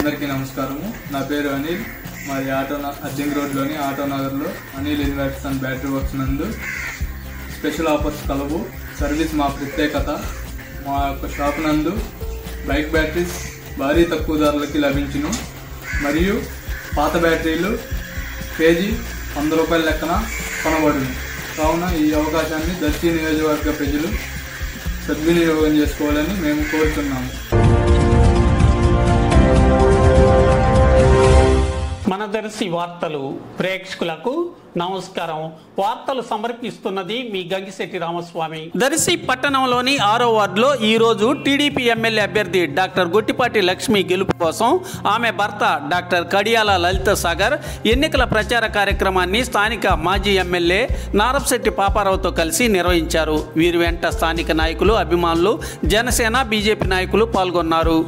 అందరికీ నమస్కారము. నా పేరు అనిల్. మాది అర్జంగ్ రోడ్లోని ఆటో నగర్లో Anil inverters and battery works నందు స్పెషల్ ఆఫర్స్ కలవు. సర్వీస్ మా ప్రత్యేకత. మా యొక్క షాప్ నందు బైక్ బ్యాటరీస్ భారీ తక్కువ ధరలకి లభించును మరియు పాత బ్యాటరీలు కేజీ 100 రూపాయల లెక్కన కొనబడును. కావున ఈ అవకాశాన్ని దర్శి నియోజకవర్గ ప్రజలు సద్వినియోగం చేసుకోవాలని మేము కోరుతున్నాము. మన దర్శి వార్తలు ప్రేక్షకులకు నమస్కారం. వార్తలు సమర్పిస్తున్నది మీ గంగిశెట్టి రామస్వామి. దర్శి పట్టణంలోని 6వ వార్డులో ఈరోజు టీడీపీ ఎమ్మెల్యే అభ్యర్థి డాక్టర్ గుట్టిపాటి లక్ష్మి గెలుపు కోసం ఆమె భర్త డాక్టర్ కడియాల లలిత సాగర్ ఎన్నికల ప్రచార కార్యక్రమాన్ని స్థానిక మాజీ ఎమ్మెల్యే నారపశెట్టి పాపారావుతో కలిసి నిర్వహించారు. వీరి వెంట స్థానిక నాయకులు, అభిమానులు, జనసేన, బీజేపీ నాయకులు పాల్గొన్నారు.